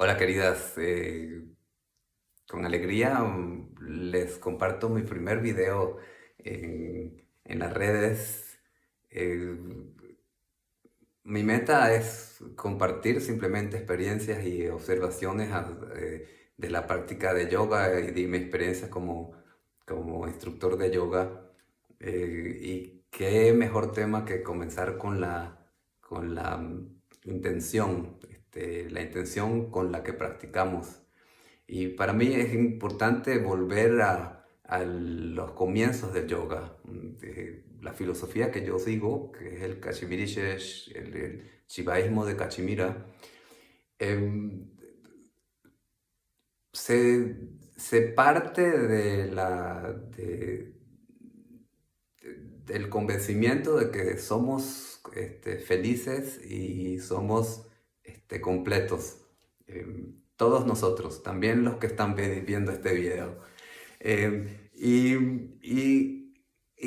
Hola queridas, con alegría les comparto mi primer video en las redes. Eh, Mi meta es compartir simplemente experiencias y observaciones de la práctica de yoga y de mi experiencia como instructor de yoga. Y qué mejor tema que comenzar con la intención, la intención con la que practicamos. Y para mí es importante volver a los comienzos del yoga, de la filosofía que yo sigo, que es el Kashmiri Shesh, el shivaísmo de Cachemira. em, se, se parte del convencimiento de que somos felices y somos completos. Todos nosotros, también los que están viendo este video. Y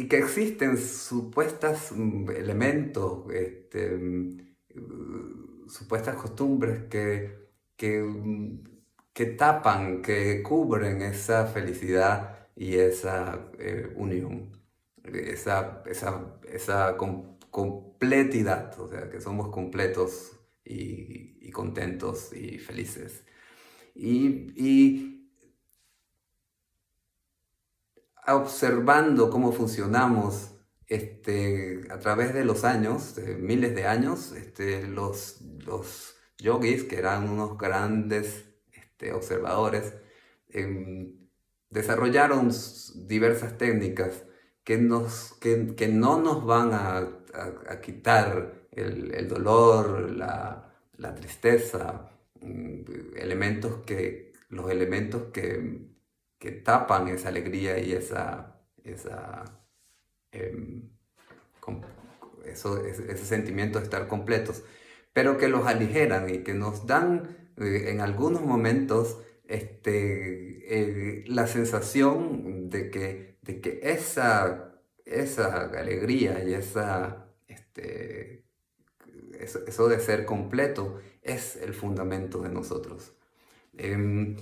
que existen supuestas elementos, supuestas costumbres que, mm, que tapan, que cubren esa felicidad y esa unión, esa completidad, o sea, que somos completos y contentos y felices. Y observando cómo funcionamos a través de los años, de miles de años, los yogis, que eran unos grandes observadores, em, desarrollaron diversas técnicas que no nos van a quitar el dolor, la tristeza, los elementos que tapan esa alegría y esa, em, com- ese sentimiento de estar completos, pero que los aligeran y que nos dan en algunos momentos la sensación de que esa alegría y eso de ser completo es el fundamento de nosotros. Em,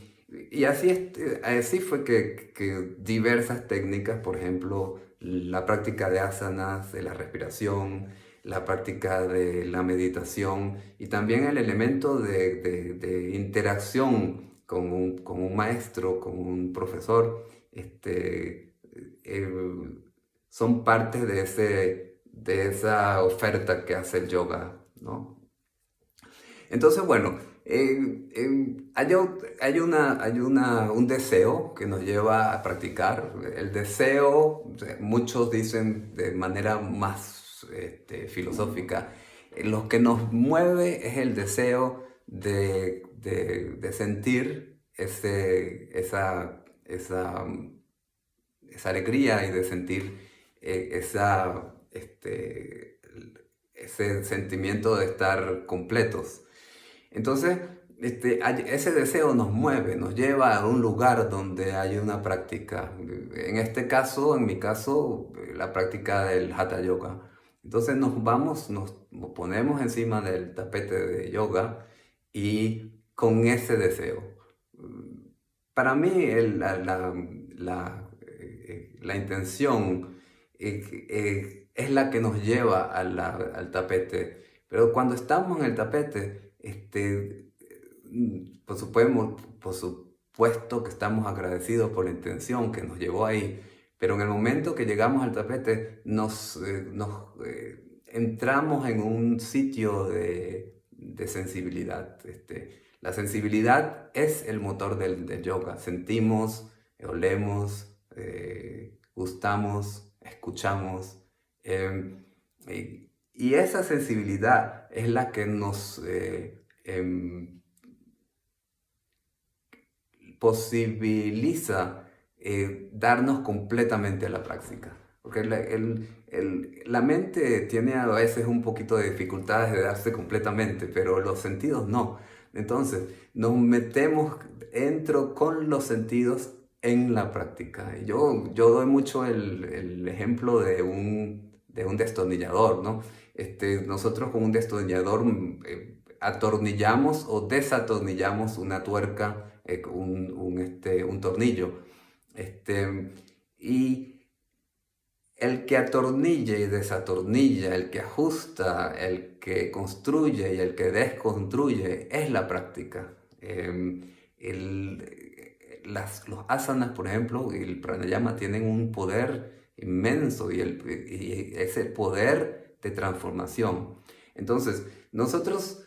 y así fue que diversas técnicas, por ejemplo, la práctica de asanas, de la respiración, la práctica de la meditación y también el elemento de interacción con un maestro, con un profesor, eh, son parte de esa oferta que hace el yoga, ¿no? Entonces, bueno, hay un deseo que nos lleva a practicar. El deseo, o sea, muchos dicen de manera más filosófica, lo que nos mueve es el deseo de sentir esa alegría y de sentir ese sentimiento de estar completos. Entonces, ese deseo nos mueve, nos lleva a un lugar donde hay una práctica. En mi caso, la práctica del Hatha Yoga. Entonces nos ponemos encima del tapete de yoga y con ese deseo. Para mí, la intención es la que nos lleva al tapete. Pero cuando estamos en el tapete, por supuesto que estamos agradecidos por la intención que nos llevó ahí, pero en el momento que llegamos al tapete entramos en un sitio de sensibilidad. La sensibilidad es el motor del yoga. Sentimos, olemos, gustamos, escuchamos. Y esa sensibilidad es la que nos posibiliza darnos completamente a la práctica. Porque la mente tiene a veces un poquito de dificultades de darse completamente, pero los sentidos no. Entonces, entro con los sentidos en la práctica. Y yo doy mucho el ejemplo de un destornillador, ¿no? Nosotros con un destornillador atornillamos o desatornillamos una tuerca, un tornillo. Y el que atornilla y desatornilla, el que ajusta, el que construye y el que desconstruye es la práctica. Los asanas, por ejemplo, y el pranayama tienen un poder inmenso y ese poder de transformación. Entonces, nosotros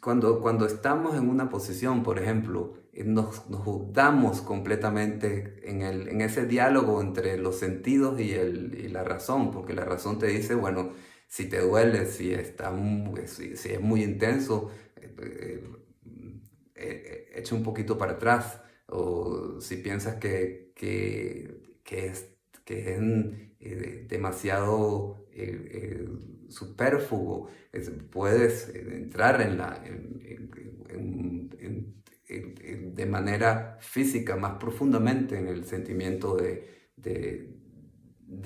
cuando estamos en una posición, por ejemplo, nos damos completamente en ese diálogo entre los sentidos y la razón, porque la razón te dice, bueno, si te duele, si es muy intenso, echa un poquito para atrás, o si piensas que es demasiado superfluo, puedes entrar de manera física más profundamente en el sentimiento de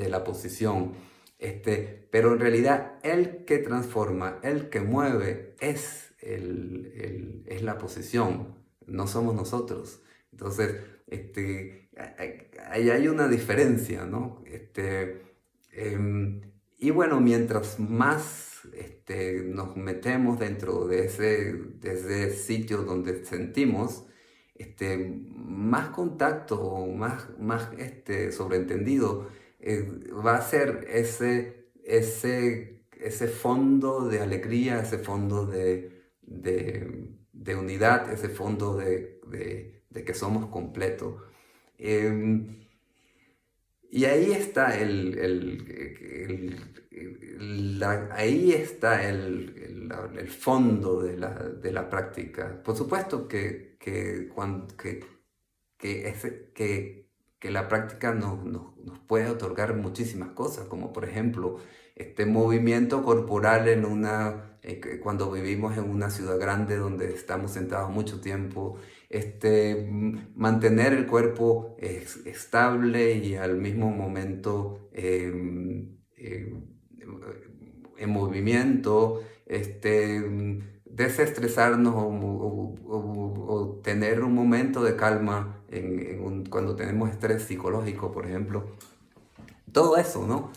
la posición. Pero en realidad el que transforma, el que mueve es la posición, no somos nosotros. Entonces, ahí hay una diferencia, ¿no? Y bueno, mientras más nos metemos dentro de ese sitio donde sentimos, más contacto, más sobreentendido va a ser ese fondo de alegría, ese fondo de unidad, ese fondo de que somos completos. Y ahí está ahí está el fondo de la práctica. Por supuesto que la práctica nos puede otorgar muchísimas cosas, como por ejemplo este movimiento corporal cuando vivimos en una ciudad grande donde estamos sentados mucho tiempo, mantener el cuerpo estable y al mismo momento en movimiento, desestresarnos o tener un momento de calma cuando tenemos estrés psicológico, por ejemplo. Todo eso, ¿no?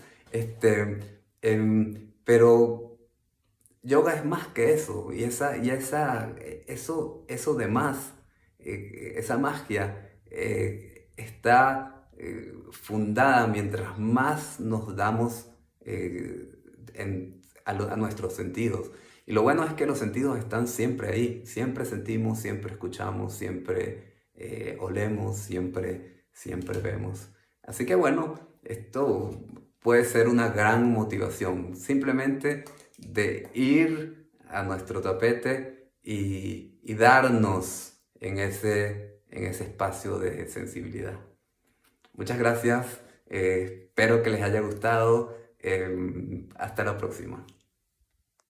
Pero yoga es más que eso, eso de más, esa magia está fundada mientras más nos damos a nuestros sentidos. Y lo bueno es que los sentidos están siempre ahí, siempre sentimos, siempre escuchamos, siempre olemos, siempre vemos. Así que bueno, esto puede ser una gran motivación, simplemente de ir a nuestro tapete y darnos en ese espacio de sensibilidad. Muchas gracias, espero que les haya gustado, hasta la próxima.